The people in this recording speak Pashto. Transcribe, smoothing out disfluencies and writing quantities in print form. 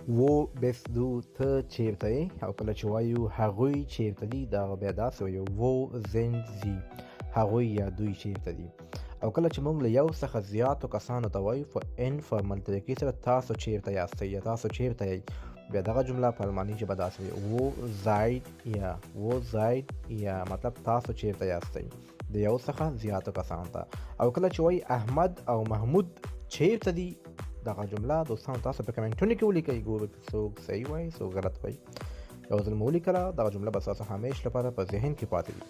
و بسدو ته چیرته یې، او کله چې وایو هغوی چیرته دي دغه بیا داسې وایو wo sind sie، هغوی یا دوی چیرته دي. او کله چې موږ له یو څخه زیاتو کسانو ته وایو په انفارمل طریقې سره تاسو چیرته یاستئ یا تاسو چیرته یئ، بیا دغه جمله په الماني ژبه داسې وایي wo seid ihr، wo seid ihr مطلب تاسو چیرته یاستئ د یو څخه زیاتو کسانو ته. او کله چې وایي احمد او محمود چیرته دي، دغه جمله دوستان تاسو په کمنټونو کې ولیکئ، ګورو چې څوک صحیح وایي څوک غلط وایي. یو ځل مو ولیکله دغه جمله به ستاسو همیش لپاره په ذهن کې پاتې وي.